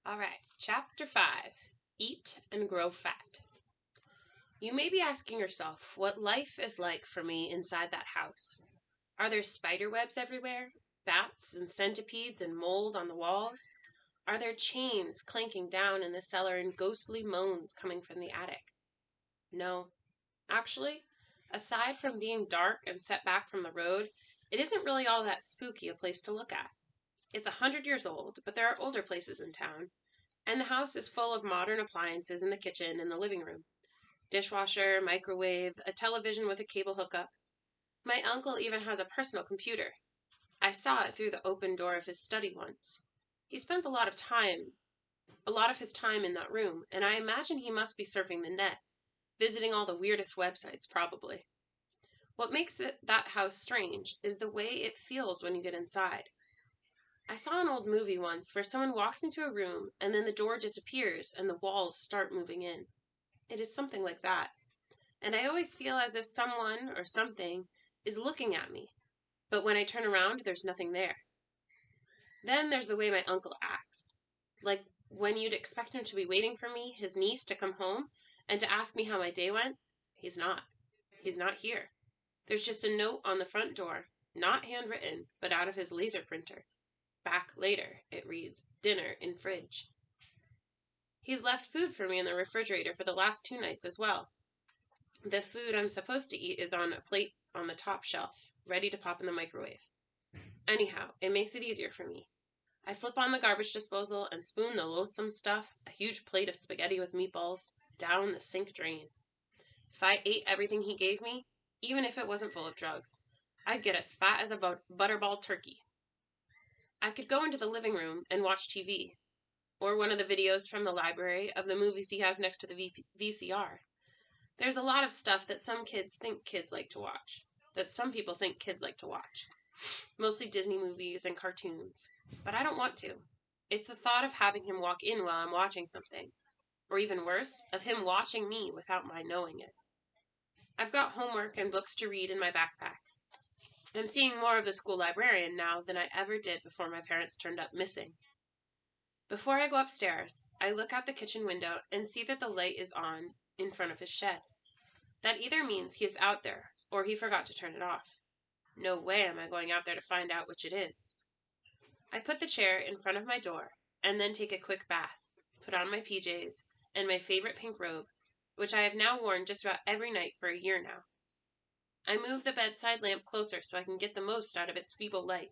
All right, Chapter 5 Eat and Grow Fat. You may be asking yourself what life is like for me inside that house. Are there spider webs everywhere? Bats and centipedes and mold on the walls? Are there chains clanking down in the cellar and ghostly moans coming from the attic? No. Actually, aside from being dark and set back from the road, it isn't really all that spooky a place to look at. It's 100 years old, but there are older places in town. And the house is full of modern appliances in the kitchen and the living room. Dishwasher, microwave, a television with a cable hookup. My uncle even has a personal computer. I saw it through the open door of his study once. He spends a lot of his time in that room, and I imagine he must be surfing the net, visiting all the weirdest websites probably. What makes that house strange is the way it feels when you get inside. I saw an old movie once where someone walks into a room and then the door disappears and the walls start moving in. It is something like that. And I always feel as if someone or something is looking at me. But when I turn around, there's nothing there. Then there's the way my uncle acts. Like when you'd expect him to be waiting for me, his niece, to come home and to ask me how my day went, he's not. He's not here. There's just a note on the front door, not handwritten, but out of his laser printer. Back later, it reads, dinner in fridge. He's left food for me in the refrigerator for the last 2 nights as well. The food I'm supposed to eat is on a plate on the top shelf, ready to pop in the microwave. Anyhow, it makes it easier for me. I flip on the garbage disposal and spoon the loathsome stuff, a huge plate of spaghetti with meatballs, down the sink drain. If I ate everything he gave me, even if it wasn't full of drugs, I'd get as fat as a butterball turkey. I could go into the living room and watch TV, or one of the videos from the library of the movies he has next to the VCR. There's a lot of stuff that some kids think kids like to watch, that some people think kids like to watch. Mostly Disney movies and cartoons. But I don't want to. It's the thought of having him walk in while I'm watching something. Or even worse, of him watching me without my knowing it. I've got homework and books to read in my backpack. I'm seeing more of the school librarian now than I ever did before my parents turned up missing. Before I go upstairs, I look out the kitchen window and see that the light is on in front of his shed. That either means he is out there or he forgot to turn it off. No way am I going out there to find out which it is. I put the chair in front of my door and then take a quick bath, put on my PJs and my favorite pink robe, which I have now worn just about every night for a year now. I move the bedside lamp closer so I can get the most out of its feeble light,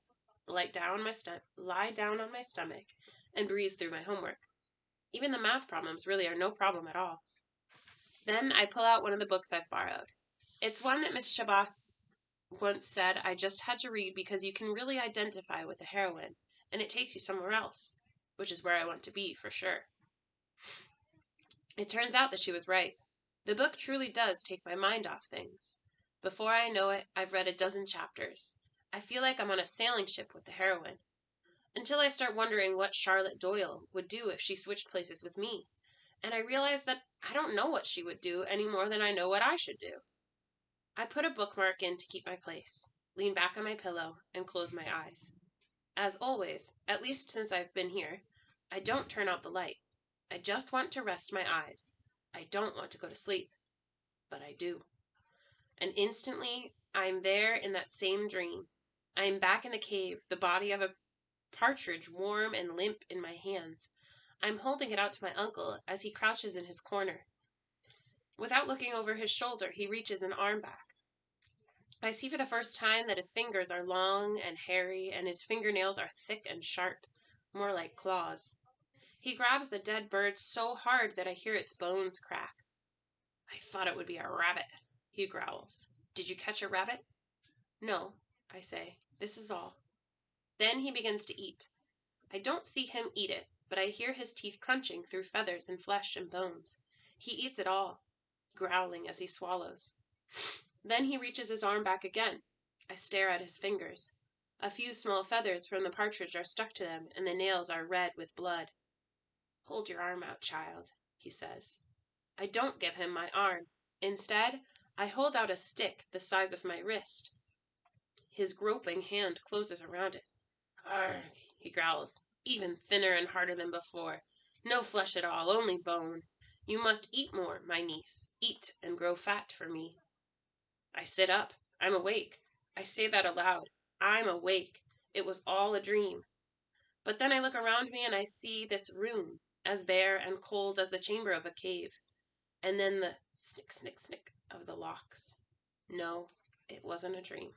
lie down on my stomach, and breeze through my homework. Even the math problems really are no problem at all. Then I pull out one of the books I've borrowed. It's one that Miss Shabas once said I just had to read because you can really identify with the heroine, and it takes you somewhere else, which is where I want to be for sure. It turns out that she was right. The book truly does take my mind off things. Before I know it, I've read a dozen chapters. I feel like I'm on a sailing ship with the heroine. Until I start wondering what Charlotte Doyle would do if she switched places with me. And I realize that I don't know what she would do any more than I know what I should do. I put a bookmark in to keep my place, lean back on my pillow, and close my eyes. As always, at least since I've been here, I don't turn out the light. I just want to rest my eyes. I don't want to go to sleep. But I do. And instantly, I'm there in that same dream. I am back in the cave, the body of a partridge warm and limp in my hands. I'm holding it out to my uncle as he crouches in his corner. Without looking over his shoulder, he reaches an arm back. I see for the first time that his fingers are long and hairy, and his fingernails are thick and sharp, more like claws. He grabs the dead bird so hard that I hear its bones crack. I thought it would be a rabbit, he growls. Did you catch a rabbit? No, I say. This is all. Then he begins to eat. I don't see him eat it, but I hear his teeth crunching through feathers and flesh and bones. He eats it all, growling as he swallows. Then he reaches his arm back again. I stare at his fingers. A few small feathers from the partridge are stuck to them, and the nails are red with blood. Hold your arm out, child, he says. I don't give him my arm. Instead, I hold out a stick the size of my wrist. His groping hand closes around it. Arrgh, he growls, even thinner and harder than before. No flesh at all, only bone. You must eat more, my niece. Eat and grow fat for me. I sit up. I'm awake. I say that aloud. I'm awake. It was all a dream. But then I look around me and I see this room, as bare and cold as the chamber of a cave. And then the snick, snick, snick of the locks. No, it wasn't a dream.